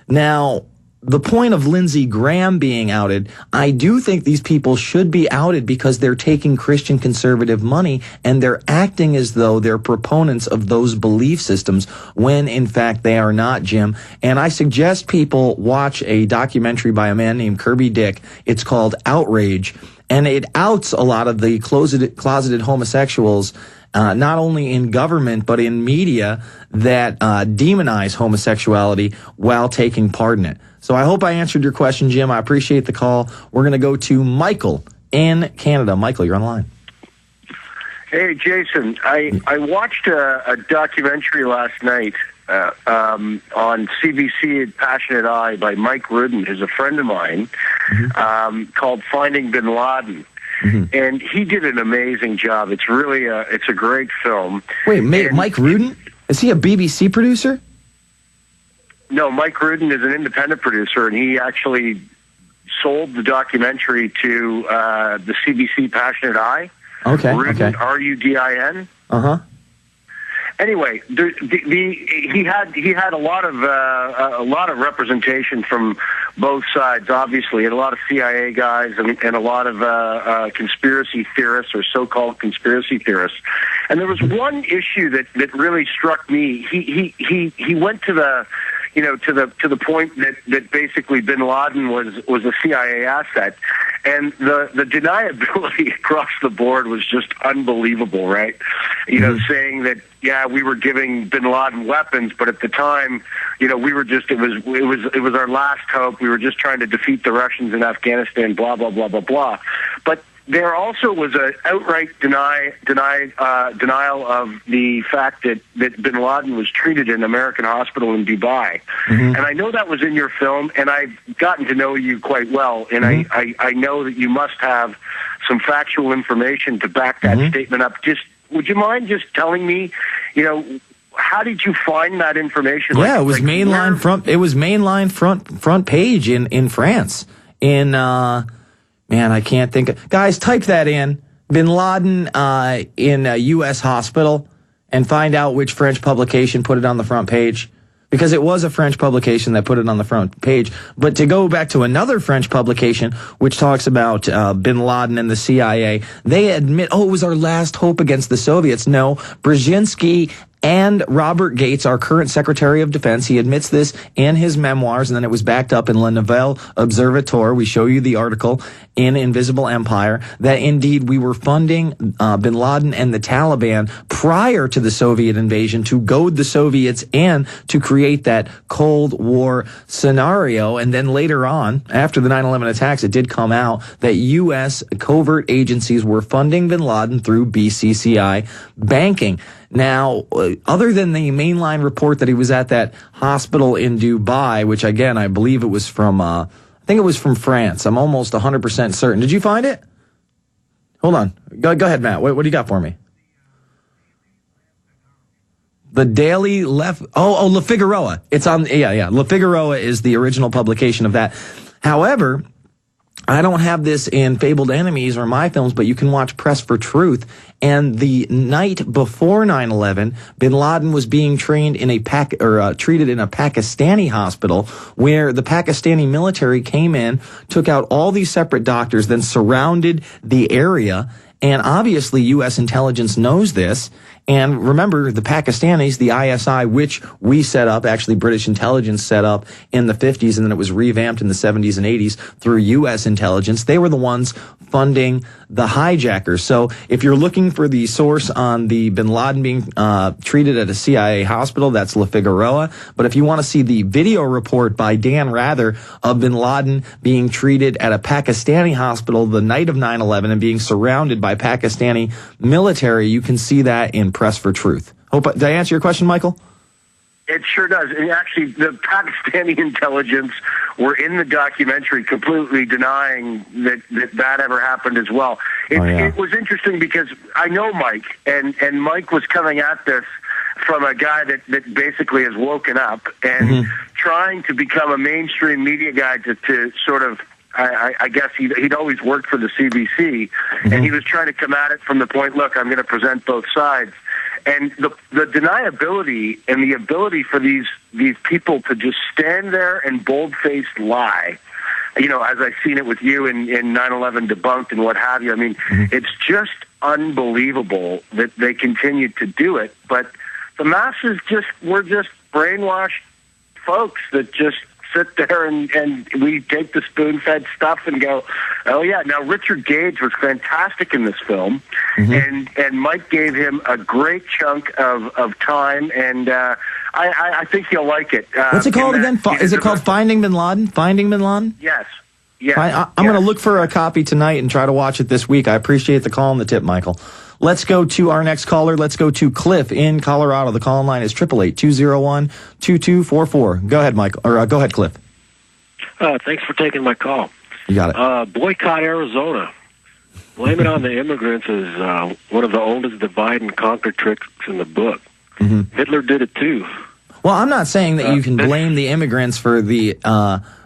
Now, the point of Lindsey Graham being outed, I do think these people should be outed because they're taking Christian conservative money and they're acting as though they're proponents of those belief systems when, in fact, they are not, Jim. And I suggest people watch a documentary by a man named Kirby Dick. It's called Outrage, and it outs a lot of the closeted homosexuals, not only in government but in media that demonize homosexuality while taking part in it. So I hope I answered your question, Jim. I appreciate the call. We're going to go to Michael in Canada. Michael, you're on the line. Hey, Jason. I watched a documentary last night on CBC Passionate Eye by Mike Rudin, who's a friend of mine, called Finding Bin Laden. And he did an amazing job. It's really it's a great film. Wait, Mike Rudin? Is he a BBC producer? No, Mike Rudin is an independent producer, and he actually sold the documentary to the CBC Passionate Eye. Okay. Rudin, R-U-D-I-N. Anyway, he had a lot of representation from both sides. Obviously, and a lot of CIA guys and a lot of conspiracy theorists or so-called conspiracy theorists. And there was one issue that really struck me. He went to the to the point that basically Bin Laden was a CIA asset, and the deniability across the board was just unbelievable, right? Saying that we were giving Bin Laden weapons, but at the time, we were just it was our last hope. We were just trying to defeat the Russians in Afghanistan, blah blah blah blah blah. But there also was an outright denial of the fact that Bin Laden was treated in an American hospital in Dubai. And I know that was in your film, and I've gotten to know you quite well, and I know that you must have some factual information to back that statement up. Would you mind just telling me, how did you find that information? Yeah, it was mainline front. It was mainline front page in France. Man, I can't think of... Guys, type that in. Bin Laden in a U.S. hospital and find out which French publication put it on the front page. Because it was a French publication that put it on the front page. But to go back to another French publication, which talks about Bin Laden and the CIA, they admit, it was our last hope against the Soviets. No, Brzezinski and Robert Gates, our current Secretary of Defense, he admits this in his memoirs, and then it was backed up in Le Nouvel Observateur. We show you the article in Invisible Empire that indeed we were funding Bin Laden and the Taliban prior to the Soviet invasion to goad the Soviets in to create that Cold War scenario. And then later on, after the 9/11 attacks, it did come out that U.S. covert agencies were funding Bin Laden through BCCI banking. Now, other than the mainline report that he was at that hospital in Dubai, which again, I believe it was from, I think it was from France. I'm almost 100% certain. Did you find it? Hold on. Go ahead, Matt. What do you got for me? The Daily Left. Le Figaro. It's on. Yeah. Le Figaro is the original publication of that. However, I don't have this in Fabled Enemies or my films, but you can watch Press for Truth. And the night before 9/11, Bin Laden was being trained in treated in a Pakistani hospital, where the Pakistani military came in, took out all these separate doctors, then surrounded the area. And obviously, U.S. intelligence knows this. And remember, the Pakistanis, the ISI, which we set up, actually British intelligence set up in the 50s, and then it was revamped in the 70s and 80s through U.S. intelligence. They were the ones funding the hijackers. So if you're looking for the source on the Bin Laden being treated at a CIA hospital, that's Le Figaro. But if you want to see the video report by Dan Rather of Bin Laden being treated at a Pakistani hospital the night of 9/11 and being surrounded by Pakistani military, you can see that in Press for Truth. Did I answer your question, Michael? It sure does. And actually, the Pakistani intelligence were in the documentary completely denying that ever happened as well. It was interesting because I know Mike, and Mike was coming at this from a guy that basically has woken up and trying to become a mainstream media guy to sort of, I guess he'd always worked for the CBC, and he was trying to come at it from the point, look, I'm going to present both sides. And the deniability and the ability for these people to just stand there and bold-faced lie, you know, as I've seen it with you in 9/11 Debunked and what have you. I mean, it's just unbelievable that they continue to do it. But the masses we're just brainwashed folks that just sit there and we take the spoon-fed stuff and go, oh yeah. Now Richard Gage was fantastic in this film, and Mike gave him a great chunk of time, and I think you'll like it. What's it called again? Is it called Finding Bin Laden? Finding Bin Laden? Yes. Yes. I'm going to look for a copy tonight and try to watch it this week. I appreciate the call and the tip, Michael. Let's go to our next caller. Let's go to Cliff in Colorado. The call line is 888-201-2244. Go ahead, Michael. Or go ahead, Cliff. Thanks for taking my call. You got it. Boycott Arizona. Blame it on the immigrants is one of the oldest divide and conquer tricks in the book. Hitler did it too. Well, I'm not saying that you can blame the immigrants for the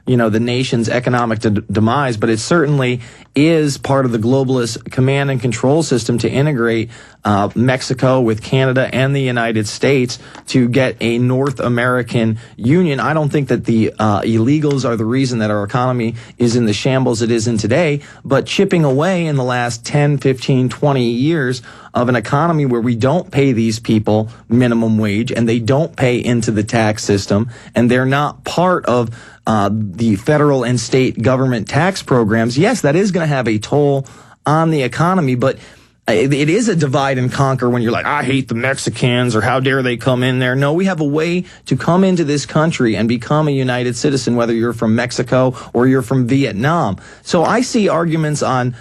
the nation's economic demise, but it certainly is part of the globalist command and control system to integrate Mexico with Canada and the United States to get a North American union. I don't think that the illegals are the reason that our economy is in the shambles it is in today, but chipping away in the last 10, 15, 20 years of an economy where we don't pay these people minimum wage and they don't pay into the tax system and they're not part of the federal and state government tax programs. Yes, that is going to have a toll on the economy, but it is a divide and conquer when you're like, I hate the Mexicans or how dare they come in there. No, we have a way to come into this country and become a United citizen, whether you're from Mexico or you're from Vietnam. So I see arguments on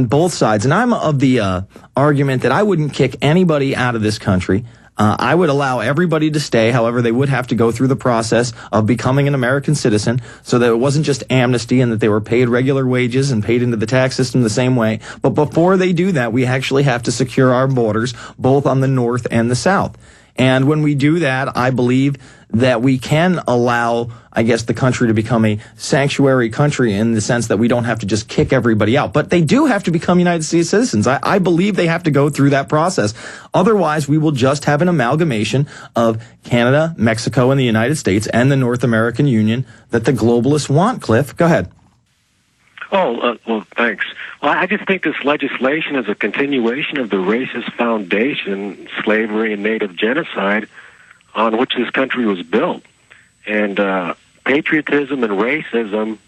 both sides, and I'm of the argument that I wouldn't kick anybody out of this country. I would allow everybody to stay. However, they would have to go through the process of becoming an American citizen so that it wasn't just amnesty and that they were paid regular wages and paid into the tax system the same way. But before they do that, we actually have to secure our borders, both on the north and the south. And when we do that, I believe that we can allow, I guess, the country to become a sanctuary country in the sense that we don't have to just kick everybody out. But they do have to become United States citizens. I believe they have to go through that process. Otherwise, we will just have an amalgamation of Canada, Mexico, and the United States and the North American Union that the globalists want. Cliff, go ahead. Well, thanks. Well, I just think this legislation is a continuation of the racist foundation, slavery and native genocide, on which this country was built. And patriotism and racism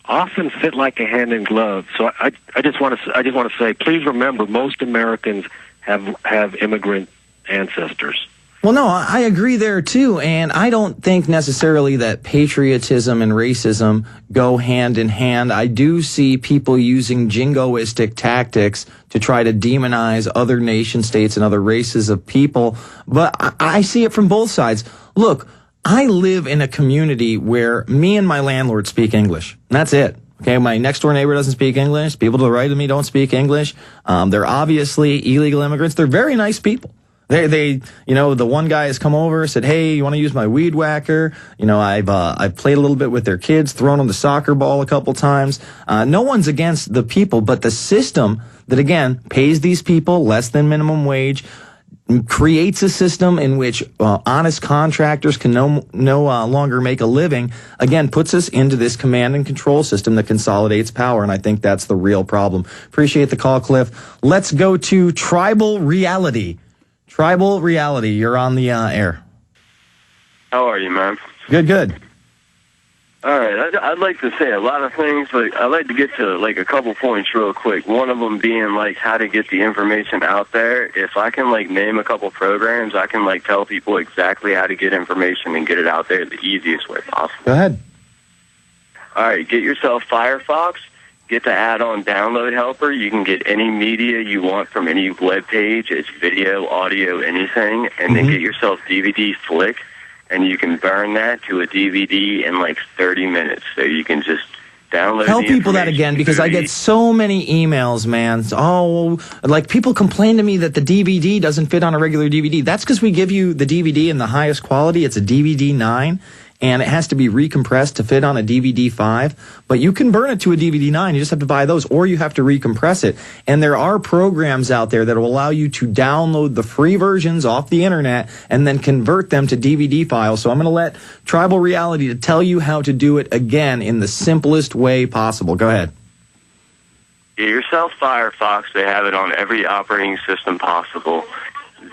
often fit like a hand in glove. So I just want to say, please remember, most Americans have immigrant ancestors. Well, no, I agree there too, and I don't think necessarily that patriotism and racism go hand in hand. I do see people using jingoistic tactics to try to demonize other nation states and other races of people, but I see it from both sides. Look, I live in a community where me and my landlord speak English, and that's it. Okay, my next door neighbor doesn't speak English. People to the right of me don't speak English. They're obviously illegal immigrants. They're very nice people. They, the one guy has come over, said, hey, you want to use my weed whacker? I've played a little bit with their kids, thrown them the soccer ball a couple times. No one's against the people, but the system that, again, pays these people less than minimum wage, creates a system in which honest contractors can no longer make a living, again, puts us into this command and control system that consolidates power, and I think that's the real problem. Appreciate the call, Cliff. Let's go to Tribal Reality. Tribal Reality, you're on the air. How are you, man? Good. All right, I'd like to say a lot of things, but I'd like to get to, a couple points real quick. One of them being, how to get the information out there. If I can, name a couple programs, I can, tell people exactly how to get information and get it out there the easiest way possible. Go ahead. All right, get yourself Firefox. Get the add-on download helper. You can get any media you want from any web page. It's video, audio, anything. And then get yourself DVD Flick, and you can burn that to a DVD in 30 minutes. So you can just download. Tell people that again, because I get so many emails, man. People complain to me that the DVD doesn't fit on a regular DVD. That's because we give you the DVD in the highest quality. It's a DVD 9. and it has to be recompressed to fit on a DVD-5. But you can burn it to a DVD-9. You just have to buy those, or you have to recompress it. And there are programs out there that will allow you to download the free versions off the internet and then convert them to DVD files. So I'm going to let Tribal Reality to tell you how to do it again in the simplest way possible. Go ahead. Get yourself Firefox. They have it on every operating system possible.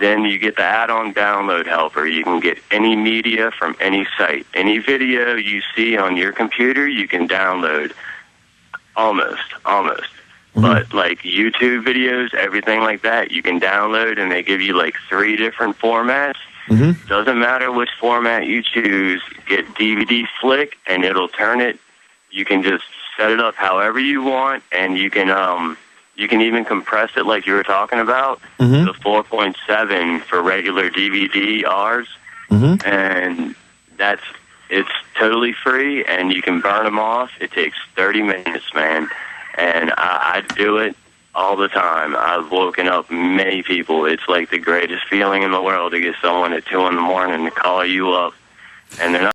Then you get the add-on download helper. You can get any media from any site. Any video you see on your computer, you can download. Almost. But like YouTube videos, everything like that, you can download, and they give you like 3 different formats. Doesn't matter which format you choose. Get DVD Flick, and it'll turn it. You can just set it up however you want, and you can even compress it like you were talking about, the 4.7 for regular DVD-Rs, and it's totally free, and you can burn them off. It takes 30 minutes, man, and I do it all the time. I've woken up many people. It's like the greatest feeling in the world to get someone at 2 in the morning to call you up, and they're not